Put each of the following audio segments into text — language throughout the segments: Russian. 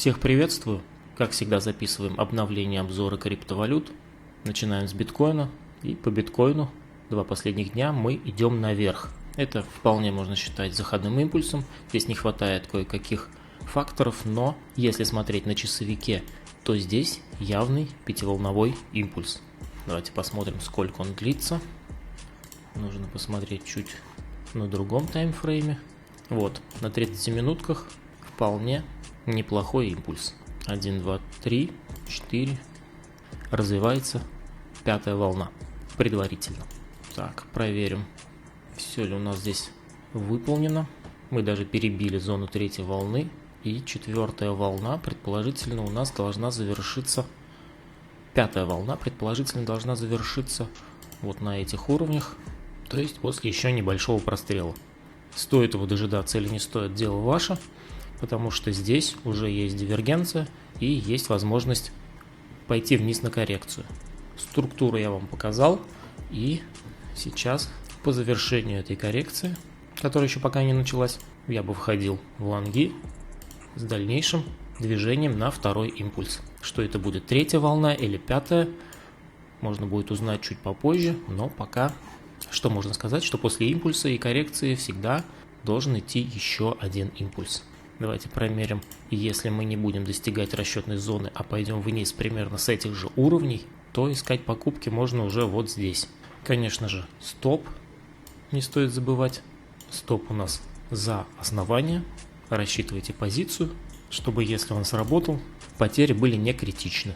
Всех приветствую! Как всегда записываем обновление обзора криптовалют. Начинаем с биткоина. И по биткоину 2 последних дня мы идем наверх. Это вполне можно считать заходным импульсом. Здесь не хватает кое-каких факторов, но если смотреть на часовике, то здесь явный пятиволновой импульс. Давайте посмотрим, сколько он длится. Нужно посмотреть чуть на другом таймфрейме. Вот, на 30 минутках вполне неплохой импульс. 1, 2, 3, 4. Развивается 5-я волна предварительно. Так, проверим, все ли у нас здесь выполнено. Мы даже перебили зону 3-й волны. И 4-я волна предположительно у нас должна завершиться. 5-я волна предположительно должна завершиться вот на этих уровнях. То есть после еще небольшого прострела. Стоит его дожидаться или не стоит, дело ваше. Потому что здесь уже есть дивергенция и есть возможность пойти вниз на коррекцию. Структуру я вам показал. И сейчас по завершению этой коррекции, которая еще пока не началась, я бы входил в лонги с дальнейшим движением на второй импульс. Что это будет, 3-я волна или 5-я, можно будет узнать чуть попозже, но пока что можно сказать, что после импульса и коррекции всегда должен идти еще один импульс. Давайте промерим, если мы не будем достигать расчетной зоны, а пойдем вниз примерно с этих же уровней, то искать покупки можно уже вот здесь. Конечно же, стоп не стоит забывать. Стоп у нас за основание. Рассчитывайте позицию, чтобы, если он сработал, потери были не критичны.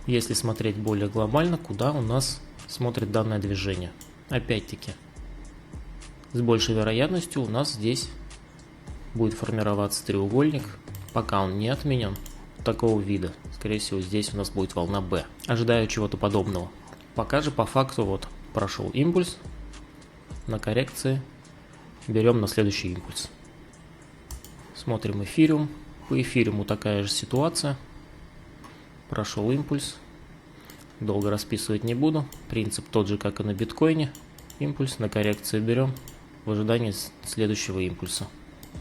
Если смотреть более глобально, куда у нас смотрит данное движение. Опять-таки, с большей вероятностью у нас здесь будет формироваться треугольник, пока он не отменен, такого вида. Скорее всего, здесь у нас будет волна B. Ожидаю чего-то подобного. Пока же по факту вот прошел импульс, на коррекции берем на следующий импульс. Смотрим эфириум. По эфириуму такая же ситуация. Прошел импульс. Долго расписывать не буду. Принцип тот же, как и на биткоине. Импульс, на коррекцию берем в ожидании следующего импульса.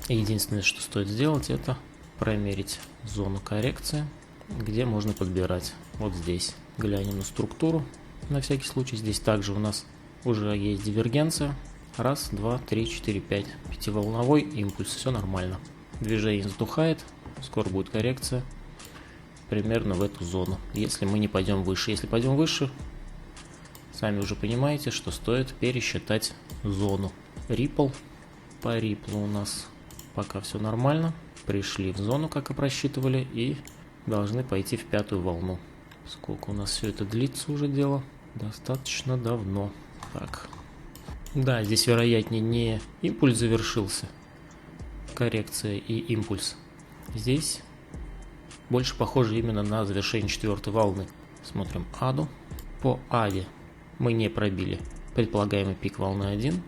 Единственное, что стоит сделать, это промерить зону коррекции, где можно подбирать. Вот здесь. Глянем на структуру. На всякий случай здесь также у нас уже есть дивергенция. 1, 2, 3, 4, 5. Пятиволновой импульс. Все нормально. Движение затухает. Скоро будет коррекция. Примерно в эту зону. Если мы не пойдем выше. Если пойдем выше, сами уже понимаете, что стоит пересчитать зону. Ripple. По Ripple у нас пока все нормально. Пришли в зону, как и просчитывали, и должны пойти в 5-ю волну. Сколько у нас все это длится уже дело? Достаточно давно. Так. Да, здесь вероятнее не импульс завершился, коррекция и импульс. Здесь больше похоже именно на завершение 4-й волны. Смотрим ADU. По ADE мы не пробили предполагаемый пик волны 1.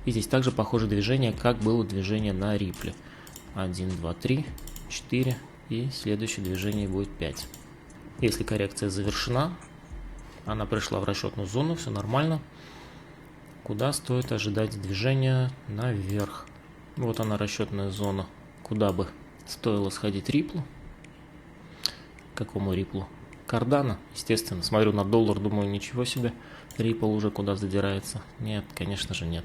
И здесь также похоже движение, как было движение на Ripple. 1, 2, 3, 4. И следующее движение будет 5. Если коррекция завершена, она пришла в расчетную зону, все нормально. Куда стоит ожидать движения? Наверх. Вот она, расчетная зона. Куда бы стоило сходить Ripple? Какому Ripple? Cardano, естественно. Смотрю на доллар, думаю, ничего себе. Ripple уже куда задирается? Нет, конечно же нет.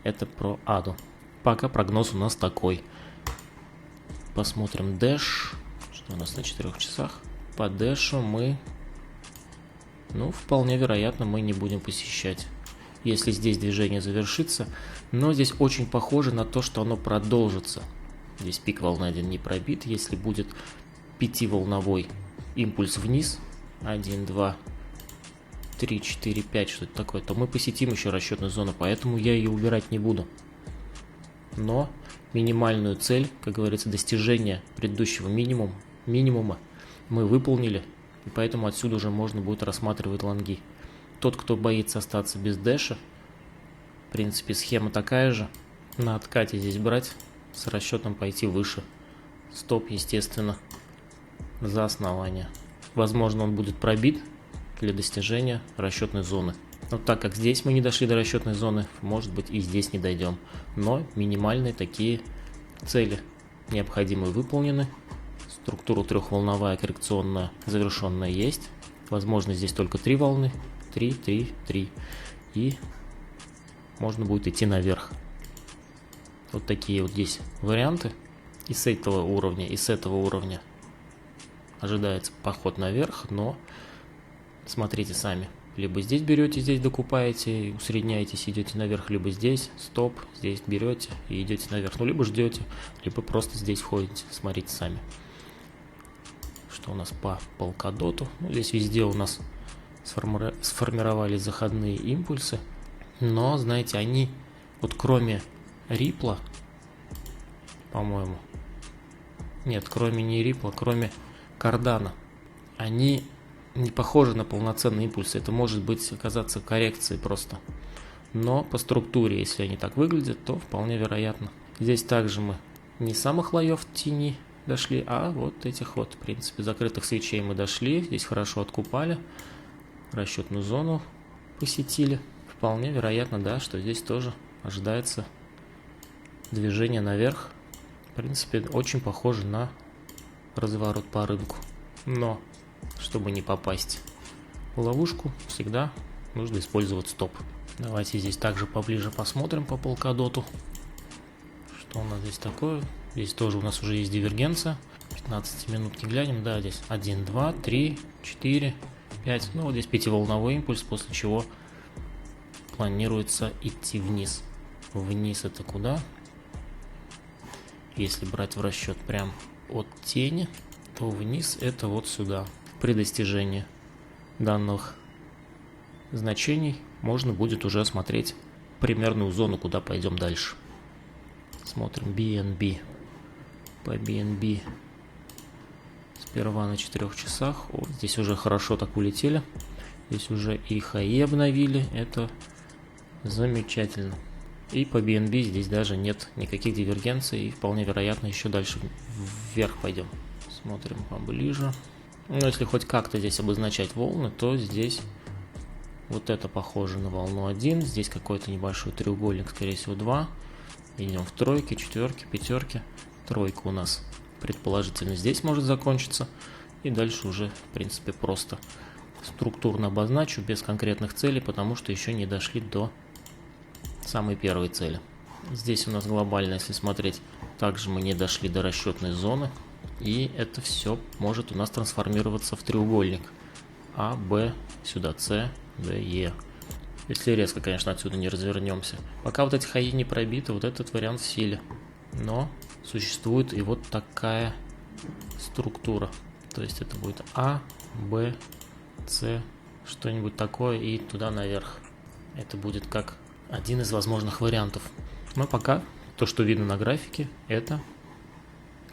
Это про ADU. Пока прогноз у нас такой. Посмотрим Dash. Что у нас на 4 часах? По Dash мы, вполне вероятно, мы не будем посещать. Если здесь движение завершится. Но здесь очень похоже на то, что оно продолжится. Здесь пик волны 1 не пробит. Если будет 5-волновой импульс вниз, 1, 2, 3, 4, 5, что-то такое, то мы посетим еще расчетную зону, поэтому я ее убирать не буду. Но минимальную цель, как говорится, достижение предыдущего минимума мы выполнили, и поэтому отсюда уже можно будет рассматривать лонги. Тот, кто боится остаться без дэша, в принципе, схема такая же. На откате здесь брать, с расчетом пойти выше. Стоп, естественно, за основание. Возможно, он будет пробит для достижения расчетной зоны. Но так как здесь мы не дошли до расчетной зоны, может быть и здесь не дойдем. Но минимальные такие цели необходимые выполнены. Структура трехволновая коррекционная завершенная есть. Возможно, здесь только 3 волны. 3, 3, 3. И можно будет идти наверх. Вот такие вот здесь варианты. И с этого уровня, и с этого уровня ожидается поход наверх, но смотрите сами. Либо здесь берете, здесь докупаете, усредняетесь, идете наверх, либо здесь, стоп, здесь берете и идете наверх. Ну, либо ждете, либо просто здесь входите, смотрите сами. Что у нас по Polkadot? Ну, здесь везде у нас сформировались заходные импульсы, но, знаете, они, вот кроме Ripple, по-моему, нет, кроме не Ripple, кроме Cardano, они не похожи на полноценный импульс. Это может быть оказаться коррекцией просто. Но по структуре, если они так выглядят, то вполне вероятно. Здесь также мы не самых лоев тени дошли, а вот этих вот, в принципе, закрытых свечей мы дошли. Здесь хорошо откупали. Расчетную зону посетили. Вполне вероятно, да, что здесь тоже ожидается движение наверх. В принципе, очень похоже на разворот по рынку. Но чтобы не попасть в ловушку, всегда нужно использовать стоп. Давайте здесь также поближе посмотрим по Polkadot. Что у нас здесь такое? Здесь тоже у нас уже есть дивергенция. 15 минутки глянем. Да, здесь 1, 2, 3, 4, 5. Ну вот здесь 5-волновой импульс, после чего планируется идти вниз. Вниз это куда? Если брать в расчет прям от тени, то вниз это вот сюда. При достижении данных значений можно будет уже осмотреть примерную зону, куда пойдем дальше. Смотрим BNB. По BNB сперва на 4 часах. О, здесь уже хорошо так улетели. Здесь уже и хаи обновили. Это замечательно. И по BNB здесь даже нет никаких дивергенций. И вполне вероятно еще дальше вверх пойдем. Смотрим поближе. Ну, если хоть как-то здесь обозначать волны, то здесь вот это похоже на волну 1. Здесь какой-то небольшой треугольник, скорее всего 2. Идем в тройки, четверки, пятерки. Тройка у нас предположительно здесь может закончиться. И дальше уже, в принципе, просто структурно обозначу, без конкретных целей, потому что еще не дошли до самой первой цели. Здесь у нас глобально, если смотреть, также мы не дошли до расчетной зоны. И это все может у нас трансформироваться в треугольник. А, Б, сюда С, Д, Е. Если резко, конечно, отсюда не развернемся. Пока вот эти хаи не пробиты, вот этот вариант в силе. Но существует и вот такая структура. То есть это будет А, Б, С, что-нибудь такое и туда наверх. Это будет как один из возможных вариантов. Но пока то, что видно на графике, это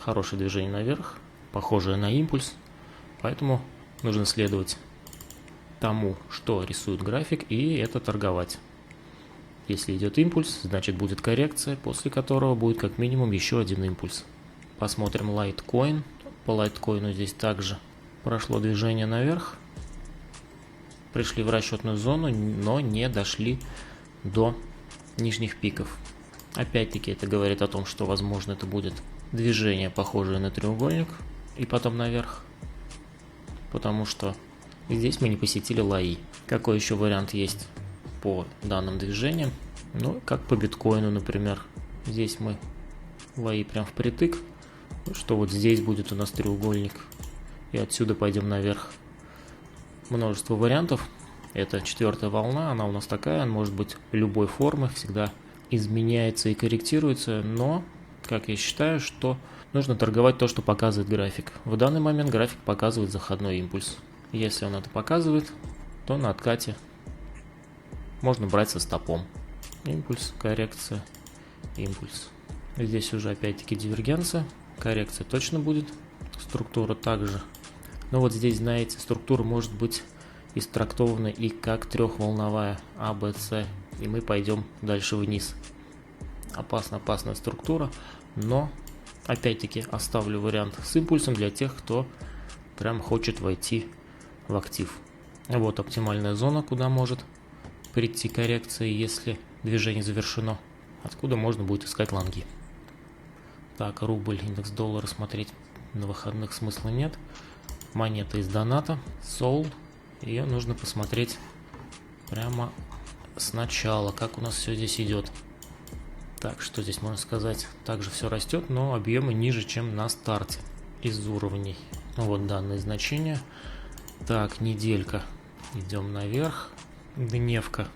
хорошее движение наверх, похожее на импульс, поэтому нужно следовать тому, что рисует график, и это торговать. Если идет импульс, значит будет коррекция, после которого будет как минимум еще один импульс. Посмотрим Litecoin. По Litecoin здесь также прошло движение наверх. Пришли в расчетную зону, но не дошли до нижних пиков. Опять-таки это говорит о том, что возможно это будет движение, похожее на треугольник, и потом наверх, потому что здесь мы не посетили лои. Какой еще вариант есть по данным движениям? Ну, как по биткоину, например. Здесь мы лои прям впритык, что вот здесь будет у нас треугольник, и отсюда пойдем наверх. Множество вариантов. Это 4-я волна, она у нас такая, она может быть любой формы, всегда изменяется и корректируется, но как я считаю, что нужно торговать то, что показывает график. В данный момент график показывает заходной импульс. Если он это показывает, то на откате можно брать со стопом. Импульс, коррекция, импульс. Здесь уже опять-таки дивергенция. Коррекция точно будет. Структура также. Но вот здесь, знаете, структура может быть истрактована и как трехволновая А, Б, С. И мы пойдем дальше вниз. Опасная структура, но опять-таки оставлю вариант с импульсом для тех, кто прям хочет войти в актив. Вот оптимальная зона, куда может прийти коррекция, если движение завершено, откуда можно будет искать лонги. Так, рубль, индекс доллара смотреть На выходных смысла нет. Монета из доната. Soul. Ее нужно посмотреть прямо сначала, как у нас все здесь идет. Так, что здесь можно сказать? Также все растет, но объемы ниже, чем на старте из уровней. Вот данные значения. Так, неделька. Идем наверх. Дневка.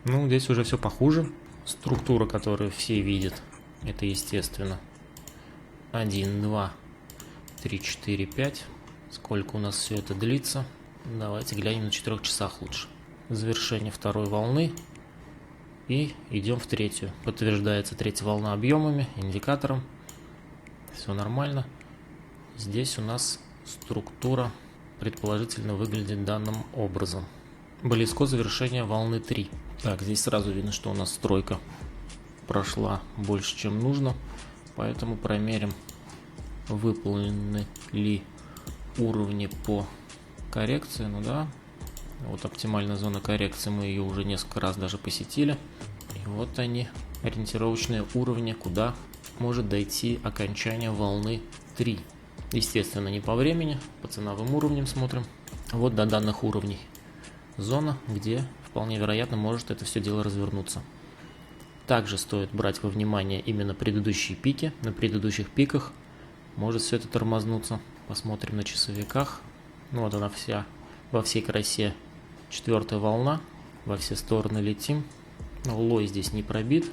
Ну, здесь уже все похуже. Структура, которую все видят, это естественно. 1, 2, 3, 4, 5. Сколько у нас все это длится? Давайте глянем на 4 часах лучше. Завершение второй волны. И идем в третью. Подтверждается третья волна объемами, индикатором. Все нормально. Здесь у нас структура предположительно выглядит данным образом. Близко завершения волны 3. Так, здесь сразу видно, что у нас стройка прошла больше, чем нужно. Поэтому промерим, выполнены ли уровни по коррекции. Ну да, вот оптимальная зона коррекции, мы ее уже несколько раз даже посетили. И вот они, ориентировочные уровни, куда может дойти окончание волны 3. Естественно, не по времени, по ценовым уровням смотрим. Вот до данных уровней зона, где вполне вероятно может это все дело развернуться. Также стоит брать во внимание именно предыдущие пики. На предыдущих пиках может все это тормознуться. Посмотрим на часовиках. Ну вот она вся, во всей красе. 4-я волна. Во все стороны летим. Лой здесь не пробит.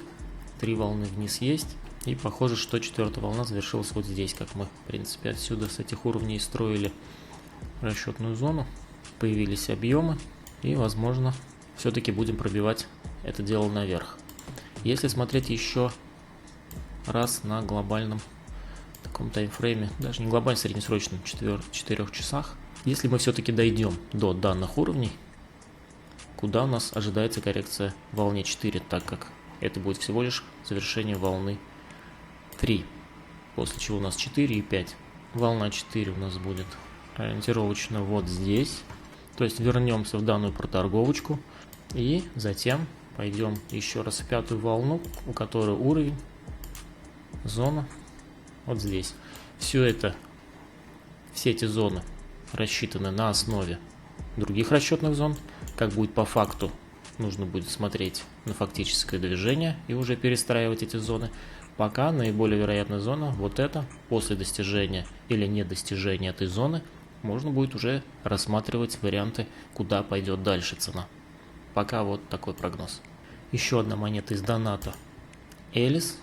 3 волны вниз есть. И похоже, что 4-я волна завершилась вот здесь, как мы, в принципе, отсюда с этих уровней строили расчетную зону. Появились объемы. И, возможно, все-таки будем пробивать это дело наверх. Если смотреть еще раз на глобальном таком таймфрейме, даже не глобально, среднесрочном, 4 часах, если мы все-таки дойдем до данных уровней, куда у нас ожидается коррекция в волне 4, так как это будет всего лишь завершение волны 3, после чего у нас 4 и 5. Волна 4 у нас будет ориентировочно вот здесь. То есть вернемся в данную проторговочку и затем пойдем еще раз в 5-ю волну, у которой уровень, зона вот здесь. Все эти зоны рассчитаны на основе других расчетных зон. Как будет по факту, нужно будет смотреть на фактическое движение и уже перестраивать эти зоны. Пока наиболее вероятная зона вот эта. После достижения или недостижения этой зоны можно будет уже рассматривать варианты, куда пойдет дальше цена. Пока вот такой прогноз. Еще одна монета из доната. Элис.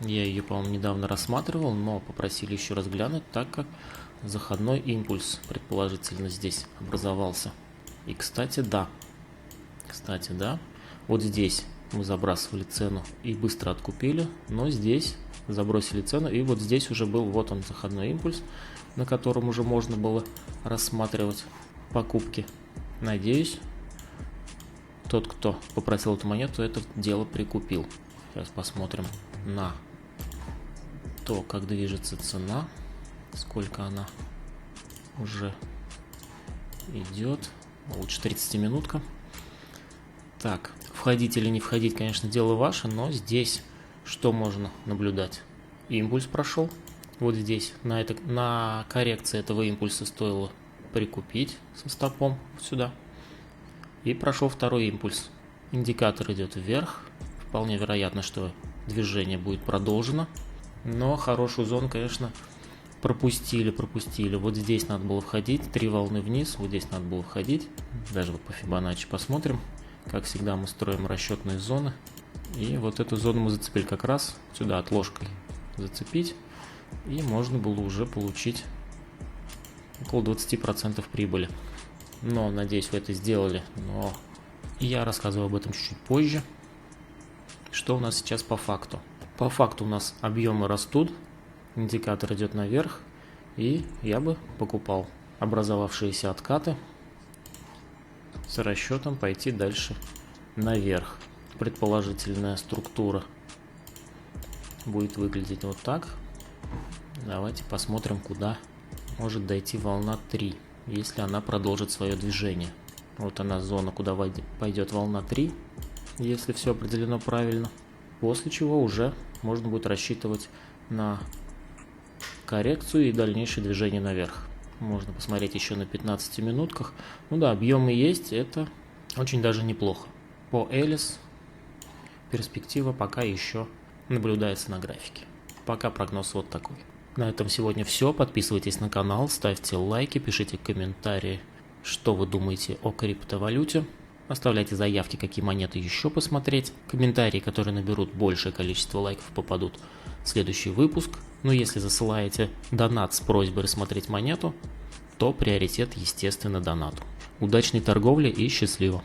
Я ее, по-моему, недавно рассматривал, но попросили еще раз глянуть, так как заходной импульс предположительно здесь образовался. И, кстати, да. Вот здесь мы забрасывали цену и быстро откупили, но здесь забросили цену, и вот здесь уже был вот он заходной импульс, на котором уже можно было рассматривать покупки. Надеюсь, тот, кто попросил эту монету, это дело прикупил. Сейчас посмотрим на то, как движется цена, сколько она уже идет. Лучше 30-минутка. Так, входить или не входить, конечно, дело ваше, но здесь что можно наблюдать? Импульс прошел. Вот здесь на коррекции этого импульса стоило прикупить со стопом сюда. И прошел второй импульс. Индикатор идет вверх. Вполне вероятно, что движение будет продолжено. Но хорошую зону, конечно, пропустили. Вот здесь надо было входить. 3 волны вниз. Вот здесь надо было входить. Даже вот по Фибоначчи посмотрим. Как всегда мы строим расчетные зоны. И вот эту зону мы зацепили как раз. Сюда отложкой зацепить. И можно было уже получить около 20% прибыли. Но, надеюсь, вы это сделали. Но я рассказываю об этом чуть-чуть позже. Что у нас сейчас по факту? По факту у нас объемы растут. Индикатор идет наверх. И я бы покупал образовавшиеся откаты с расчетом пойти дальше наверх. Предположительная структура будет выглядеть вот так. Давайте посмотрим, куда может дойти волна 3, если она продолжит свое движение. Вот она зона, куда пойдет волна 3, если все определено правильно. После чего уже можно будет рассчитывать на коррекцию и дальнейшее движение наверх. Можно посмотреть еще на 15 минутках. Ну да, объемы есть, это очень даже неплохо. По Элис перспектива пока еще наблюдается на графике. Пока прогноз вот такой. На этом сегодня все. Подписывайтесь на канал, ставьте лайки, пишите комментарии, что вы думаете о криптовалюте. Оставляйте заявки, какие монеты еще посмотреть. Комментарии, которые наберут большее количество лайков, попадут в следующий выпуск. Но если засылаете донат с просьбой рассмотреть монету, то приоритет, естественно, донату. Удачной торговли и счастливо!